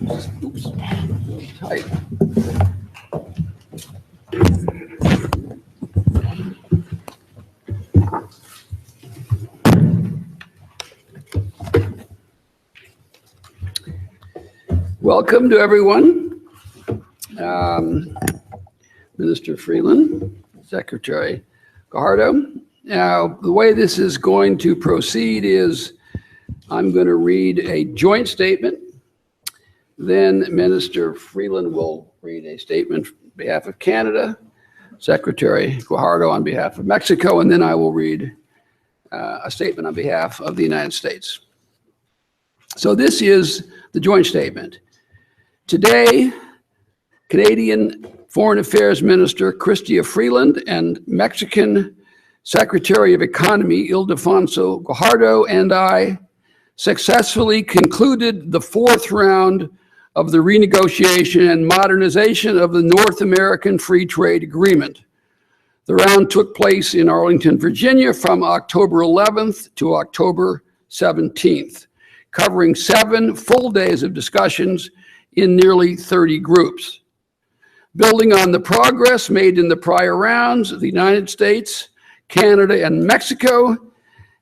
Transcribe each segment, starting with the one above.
Oops. Tight. Welcome to everyone. Minister Freeland, Secretary Guajardo. Now, the way this is going to proceed is I'm going to read a joint statement. Then Minister Freeland will read a statement on behalf of Canada, Secretary Guajardo on behalf of Mexico, and then I will read a statement on behalf of the United States. So this is the joint statement. Today, Canadian Foreign Affairs Minister Chrystia Freeland and Mexican Secretary of Economy Ildefonso Guajardo and I successfully concluded the fourth round of the renegotiation and modernization of the North American Free Trade Agreement. The round took place in Arlington, Virginia from October 11th to October 17th, covering 7 full days of discussions in nearly 30 groups. Building on the progress made in the prior rounds, the United States, Canada, and Mexico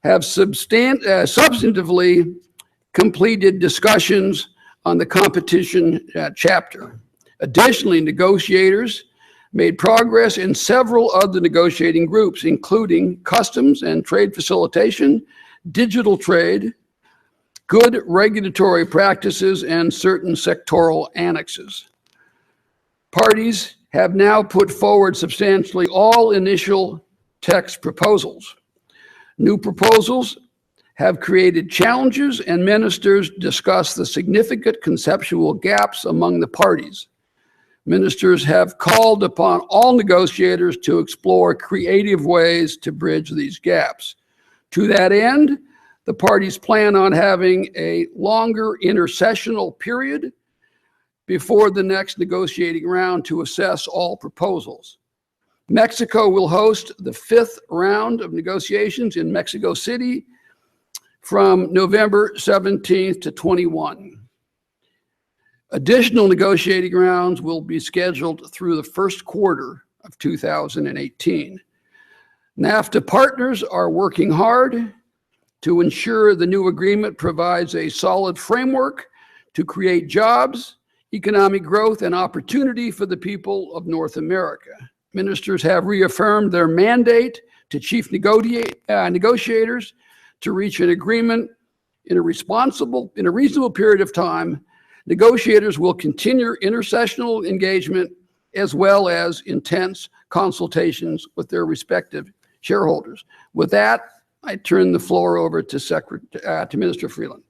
have substantively completed discussions on the competition chapter. Additionally, negotiators made progress in several other negotiating groups, including customs and trade facilitation, digital trade, good regulatory practices, and certain sectoral annexes. Parties have now put forward substantially all initial text proposals. New proposals have created challenges, and ministers discuss the significant conceptual gaps among the parties. Ministers have called upon all negotiators to explore creative ways to bridge these gaps. To that end, the parties plan on having a longer intersessional period before the next negotiating round to assess all proposals. Mexico will host the 5th round of negotiations in Mexico City from November 17th to 21. Additional negotiating rounds will be scheduled through the first quarter of 2018. NAFTA partners are working hard to ensure the new agreement provides a solid framework to create jobs, economic growth, and opportunity for the people of North America. Ministers have reaffirmed their mandate to chief negotiators to reach an agreement in a reasonable period of time. Negotiators will continue intersessional engagement as well as intense consultations with their respective shareholders. With that, I turn the floor over to Minister Freeland.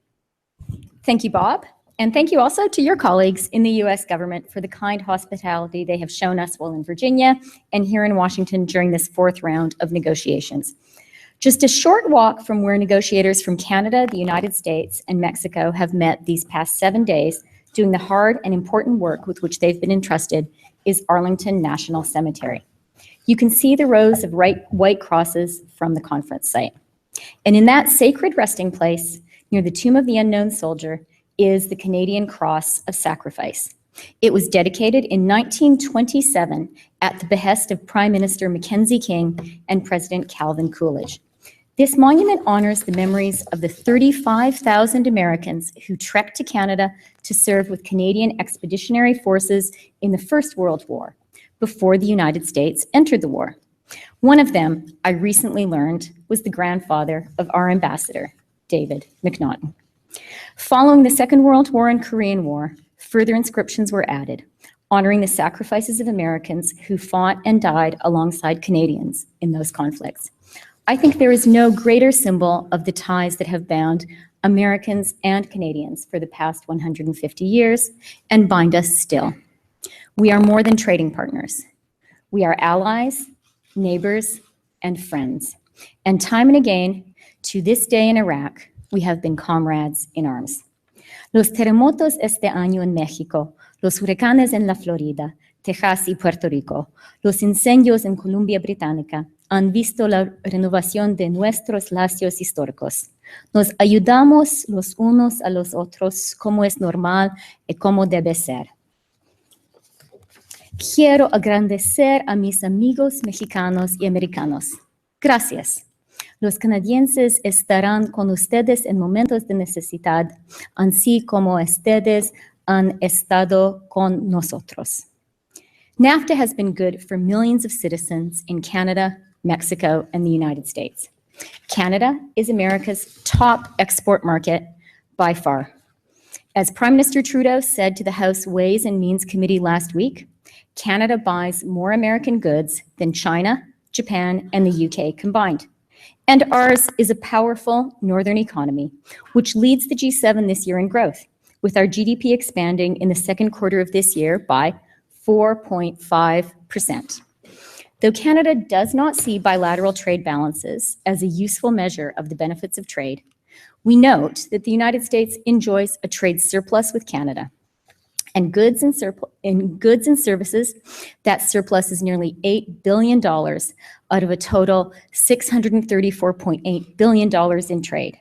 Thank you, Bob. And thank you also to your colleagues in the U.S. government for the kind hospitality they have shown us while in Virginia and here in Washington during this 4th round of negotiations. Just a short walk from where negotiators from Canada, the United States, and Mexico have met these past 7 days doing the hard and important work with which they've been entrusted is Arlington National Cemetery. You can see the rows of white crosses from the conference site. And in that sacred resting place near the Tomb of the Unknown Soldier is the Canadian Cross of Sacrifice. It was dedicated in 1927 at the behest of Prime Minister Mackenzie King and President Calvin Coolidge. This monument honors the memories of the 35,000 Americans who trekked to Canada to serve with Canadian Expeditionary Forces in the First World War, before the United States entered the war. One of them, I recently learned, was the grandfather of our ambassador, David McNaughton. Following the Second World War and Korean War, further inscriptions were added, honoring the sacrifices of Americans who fought and died alongside Canadians in those conflicts. I think there is no greater symbol of the ties that have bound Americans and Canadians for the past 150 years and bind us still. We are more than trading partners. We are allies, neighbors, and friends. And time and again, to this day in Iraq, we have been comrades in arms. Los terremotos este año en México, los huracanes en la Florida, Texas y Puerto Rico, los incendios en Columbia Británica han visto la renovación de nuestros lazos históricos. Nos ayudamos los unos a los otros como es normal y como debe ser. Quiero agradecer a mis amigos mexicanos y americanos. Gracias. Los canadienses estarán con ustedes en momentos de necesidad, así como ustedes han estado con nosotros. NAFTA has been good for millions of citizens in Canada, Mexico, and the United States. Canada is America's top export market by far. As Prime Minister Trudeau said to the House Ways and Means Committee last week, Canada buys more American goods than China, Japan, and the UK combined. And ours is a powerful northern economy, which leads the G7 this year in growth, with our GDP expanding in the second quarter of this year by 4.5%. Though Canada does not see bilateral trade balances as a useful measure of the benefits of trade, we note that the United States enjoys a trade surplus with Canada. And goods and services, that surplus is nearly $8 billion out of a total $634.8 billion in trade.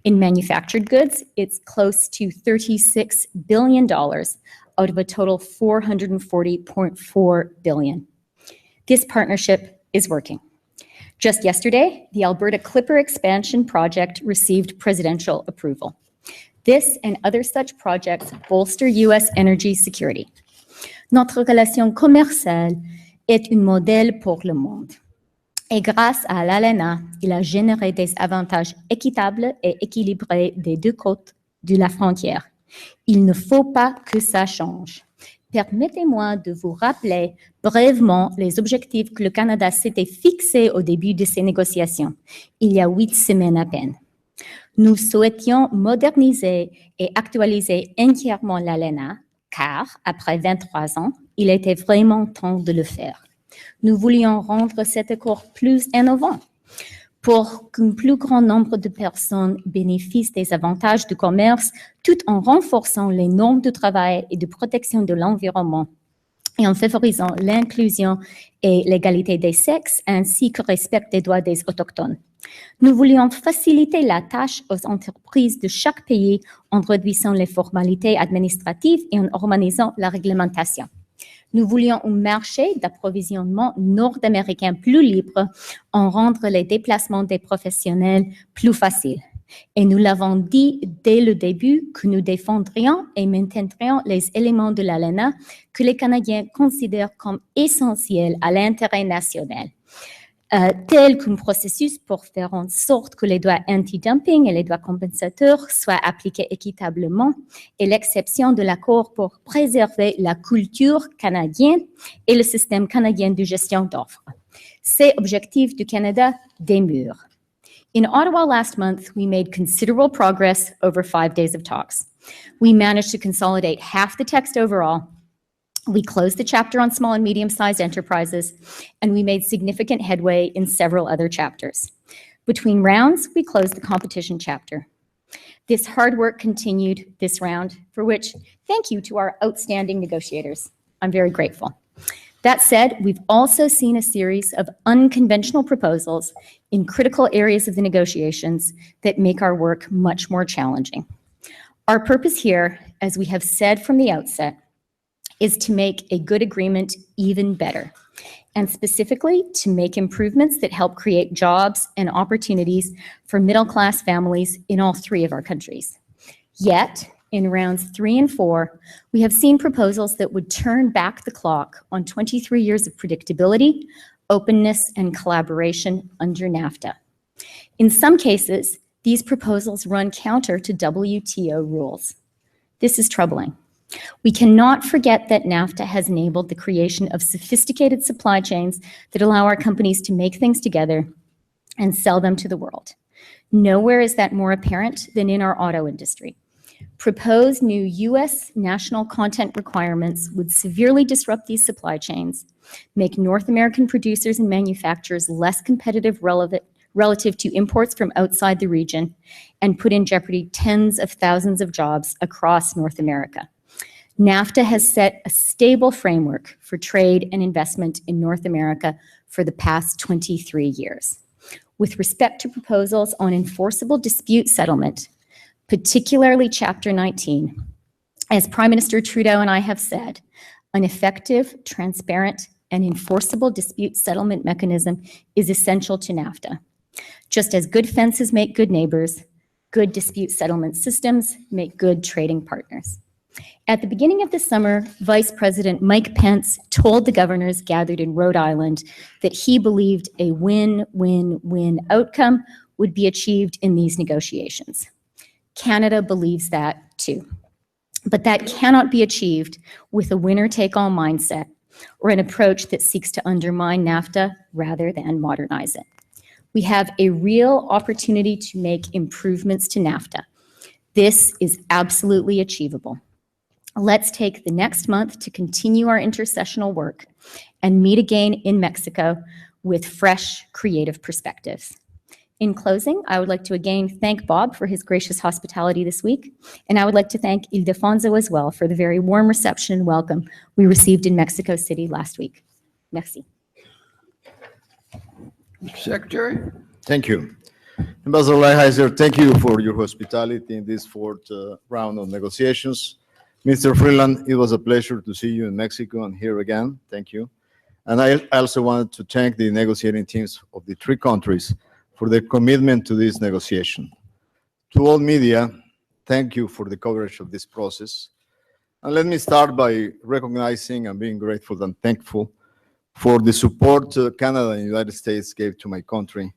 In manufactured goods, it's close to $36 billion out of a total $440.4 billion. This partnership is working. Just yesterday, the Alberta Clipper expansion project received presidential approval. This and other such projects bolster U.S. energy security. Notre relation commerciale est un modèle pour le monde. Et grâce à l'ALENA, il a généré des avantages équitables et équilibrés des deux côtés de la frontière. Il ne faut pas que ça change. Permettez-moi de vous rappeler brièvement les objectifs que le Canada s'était fixés au début de ces négociations, il y a 8 semaines à peine. Nous souhaitions moderniser et actualiser entièrement l'ALENA, car, après 23 ans, il était vraiment temps de le faire. Nous voulions rendre cet accord plus innovant pour qu'un plus grand nombre de personnes bénéficient des avantages du commerce tout en renforçant les normes de travail et de protection de l'environnement et en favorisant l'inclusion et l'égalité des sexes ainsi que le respect des droits des Autochtones. Nous voulions faciliter la tâche aux entreprises de chaque pays en réduisant les formalités administratives et en harmonisant la réglementation. Nous voulions un marché d'approvisionnement nord-américain plus libre en rendre les déplacements des professionnels plus faciles. Et nous l'avons dit dès le début que nous défendrions et maintiendrions les éléments de l'ALENA que les Canadiens considèrent comme essentiels à l'intérêt national. Tel qu'un processus pour faire en sorte que les droits anti-dumping et les droits compensateurs soient appliqués équitablement et l'exception de l'accord pour préserver la culture canadienne et le système canadien de gestion d'offres. Ces objectifs du Canada demeurent. In Ottawa last month, we made considerable progress over 5 days of talks. We managed to consolidate half the text overall. We closed the chapter on small and medium-sized enterprises, and we made significant headway in several other chapters. Between rounds, we closed the competition chapter. This hard work continued this round, for which thank you to our outstanding negotiators. I'm very grateful. That said, we've also seen a series of unconventional proposals in critical areas of the negotiations that make our work much more challenging. Our purpose here, as we have said from the outset, is to make a good agreement even better, and specifically to make improvements that help create jobs and opportunities for middle-class families in all 3 of our countries. Yet, in rounds 3 and 4, we have seen proposals that would turn back the clock on 23 years of predictability, openness, and collaboration under NAFTA. In some cases, these proposals run counter to WTO rules. This is troubling. We cannot forget that NAFTA has enabled the creation of sophisticated supply chains that allow our companies to make things together and sell them to the world. Nowhere is that more apparent than in our auto industry. Proposed new U.S. national content requirements would severely disrupt these supply chains, make North American producers and manufacturers less competitive relative to imports from outside the region, and put in jeopardy tens of thousands of jobs across North America. NAFTA has set a stable framework for trade and investment in North America for the past 23 years. With respect to proposals on enforceable dispute settlement, particularly Chapter 19, as Prime Minister Trudeau and I have said, an effective, transparent, and enforceable dispute settlement mechanism is essential to NAFTA. Just as good fences make good neighbors, good dispute settlement systems make good trading partners. At the beginning of the summer, Vice President Mike Pence told the governors gathered in Rhode Island that he believed a win-win-win outcome would be achieved in these negotiations. Canada believes that too. But that cannot be achieved with a winner-take-all mindset or an approach that seeks to undermine NAFTA rather than modernize it. We have a real opportunity to make improvements to NAFTA. This is absolutely achievable. Let's take the next month to continue our intercessional work and meet again in Mexico with fresh, creative perspectives. In closing, I would like to again thank Bob for his gracious hospitality this week, and I would like to thank Ildefonso as well for the very warm reception and welcome we received in Mexico City last week. Merci. Secretary? Thank you. Ambassador Lighthizer, thank you for your hospitality in this fourth round of negotiations. Mr. Freeland, it was a pleasure to see you in Mexico and here again. Thank you. And I also wanted to thank the negotiating teams of the three countries for their commitment to this negotiation. To all media, thank you for the coverage of this process. And let me start by recognizing and being grateful and thankful for the support Canada and the United States gave to my country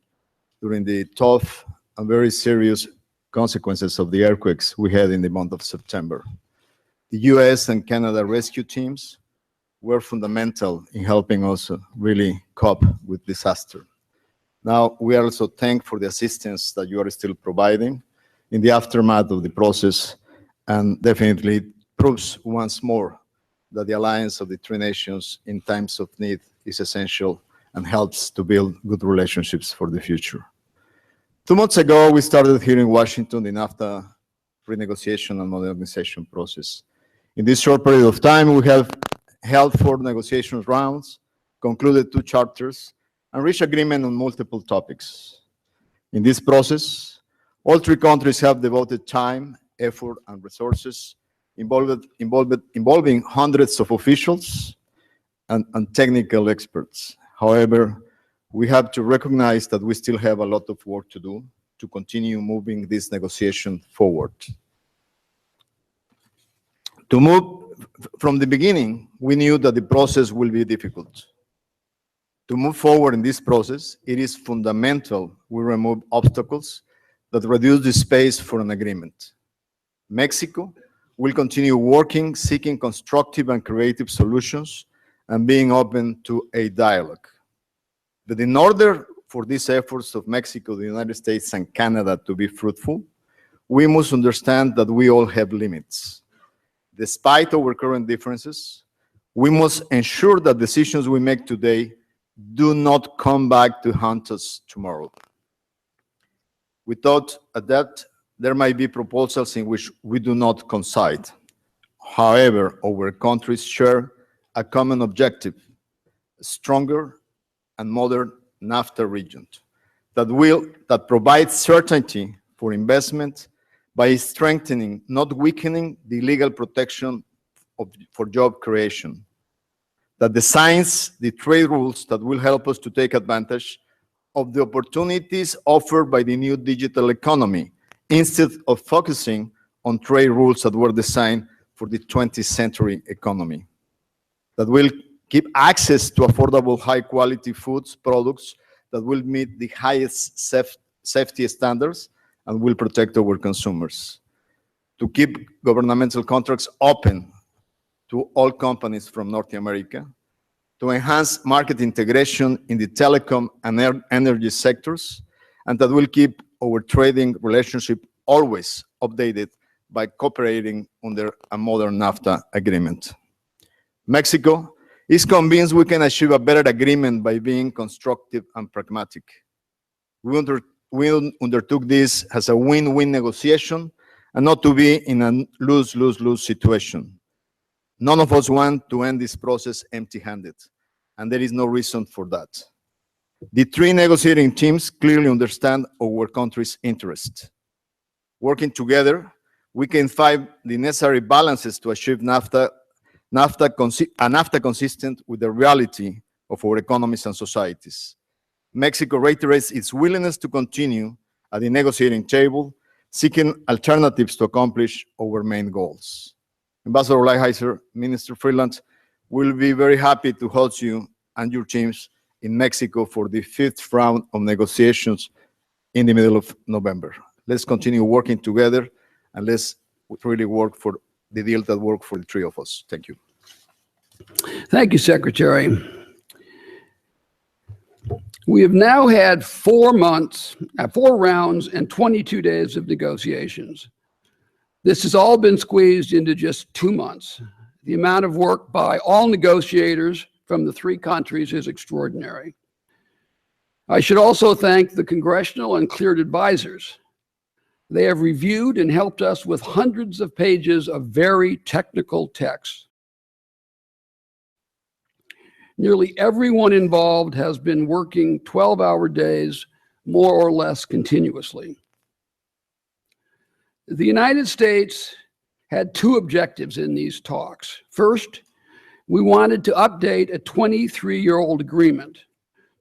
during the tough and very serious consequences of the earthquakes we had in the month of September. The US and Canada rescue teams were fundamental in helping us really cope with disaster. Now, we are also thankful for the assistance that you are still providing in the aftermath of the process, and definitely proves once more that the alliance of the three nations in times of need is essential and helps to build good relationships for the future. 2 months ago, we started here in Washington the NAFTA renegotiation and modernization process. In this short period of time, we have held 4 negotiation rounds, concluded 2 chapters, and reached agreement on multiple topics. In this process, all 3 countries have devoted time, effort, and resources involving hundreds of officials and technical experts. However, we have to recognize that we still have a lot of work to do to continue moving this negotiation forward. To move from the beginning, we knew that the process will be difficult. To move forward in this process, it is fundamental we remove obstacles that reduce the space for an agreement. Mexico will continue working, seeking constructive and creative solutions, and being open to a dialogue. But in order for these efforts of Mexico, the United States, and Canada to be fruitful, we must understand that we all have limits. Despite our current differences, we must ensure that decisions we make today do not come back to haunt us tomorrow. Without a doubt, there might be proposals in which we do not coincide. However, our countries share a common objective, a stronger and modern NAFTA region that provides certainty for investment by strengthening, not weakening, the legal protection for job creation, that designs the trade rules that will help us to take advantage of the opportunities offered by the new digital economy, instead of focusing on trade rules that were designed for the 20th century economy, that will keep access to affordable, high-quality foods, products that will meet the highest safety standards and will protect our consumers, to keep governmental contracts open to all companies from North America, to enhance market integration in the telecom and energy sectors, and that will keep our trading relationship always updated by cooperating under a modern NAFTA agreement. Mexico is convinced we can achieve a better agreement by being constructive and pragmatic. We undertook this as a win-win negotiation and not to be in a lose-lose-lose situation. None of us want to end this process empty-handed, and there is no reason for that. The three negotiating teams clearly understand our country's interest. Working together, we can find the necessary balances to achieve NAFTA consistent with the reality of our economies and societies. Mexico reiterates its willingness to continue at the negotiating table, seeking alternatives to accomplish our main goals. Ambassador Lighthizer, Minister Freeland, will be very happy to host you and your teams in Mexico for the 5th round of negotiations in the middle of November. Let's continue working together, and let's really work for the deal that works for the three of us. Thank you. Thank you, Secretary. We have now had 4 rounds and 22 days of negotiations. This has all been squeezed into just 2 months. The amount of work by all negotiators from the 3 countries is extraordinary. I should also thank the congressional and cleared advisors. They have reviewed and helped us with hundreds of pages of very technical text. Nearly everyone involved has been working 12-hour days, more or less continuously. The United States had 2 objectives in these talks. First, we wanted to update a 23-year-old agreement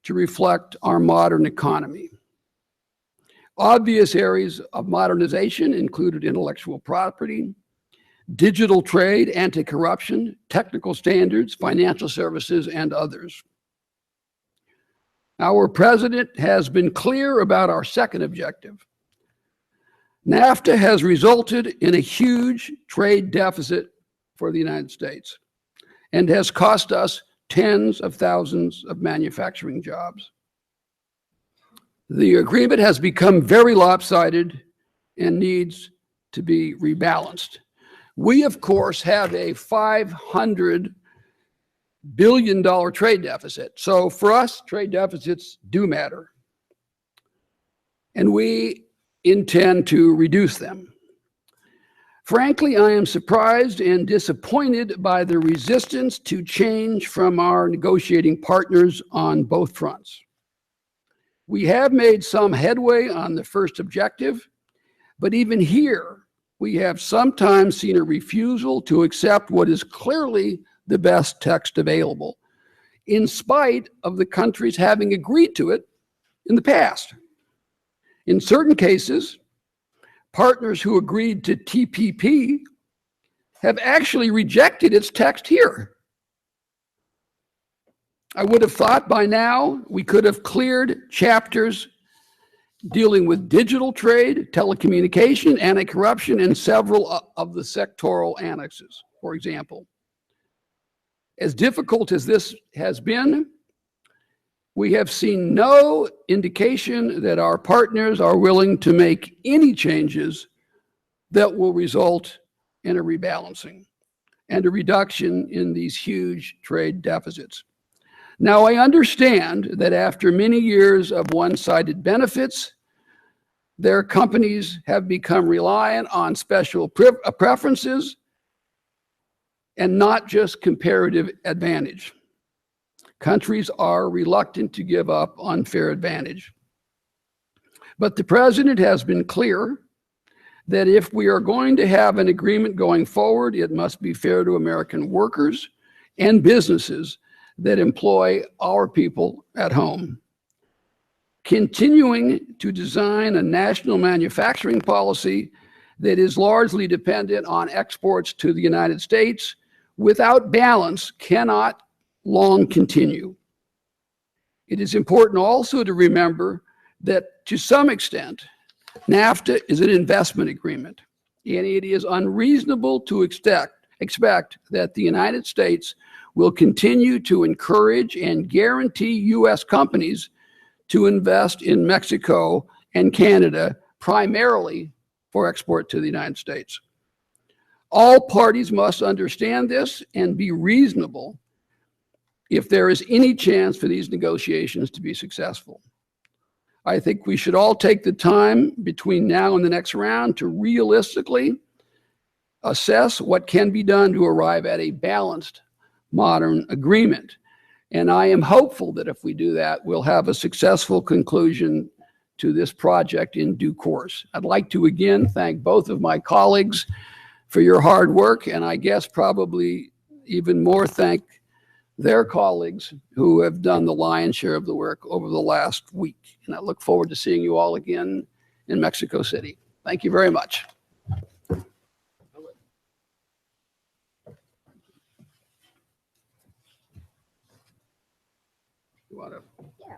to reflect our modern economy. Obvious areas of modernization included intellectual property, digital trade, anti-corruption, technical standards, financial services, and others. Our president has been clear about our second objective. NAFTA has resulted in a huge trade deficit for the United States and has cost us tens of thousands of manufacturing jobs. The agreement has become very lopsided and needs to be rebalanced. We, of course, have a $500 billion trade deficit. So for us, trade deficits do matter. And we intend to reduce them. Frankly, I am surprised and disappointed by the resistance to change from our negotiating partners on both fronts. We have made some headway on the first objective, but even here, we have sometimes seen a refusal to accept what is clearly the best text available, in spite of the countries having agreed to it in the past. In certain cases, partners who agreed to TPP have actually rejected its text here. I would have thought by now we could have cleared chapters dealing with digital trade, telecommunication, anti-corruption, and several of the sectoral annexes, for example. As difficult as this has been, we have seen no indication that our partners are willing to make any changes that will result in a rebalancing and a reduction in these huge trade deficits. Now, I understand that after many years of one-sided benefits, their companies have become reliant on special preferences and not just comparative advantage. Countries are reluctant to give up unfair advantage. But the president has been clear that if we are going to have an agreement going forward, it must be fair to American workers and businesses that employ our people at home. Continuing to design a national manufacturing policy that is largely dependent on exports to the United States without balance cannot long continue. It is important also to remember that to some extent, NAFTA is an investment agreement, and it is unreasonable to expect that the United States will continue to encourage and guarantee U.S. companies to invest in Mexico and Canada, primarily for export to the United States. All parties must understand this and be reasonable if there is any chance for these negotiations to be successful. I think we should all take the time between now and the next round to realistically assess what can be done to arrive at a balanced, modern agreement. And I am hopeful that if we do that, we'll have a successful conclusion to this project in due course. I'd like to again thank both of my colleagues for your hard work, and I guess probably even more thank their colleagues who have done the lion's share of the work over the last week. And I look forward to seeing you all again in Mexico City. Thank you very much. You want to? Yeah.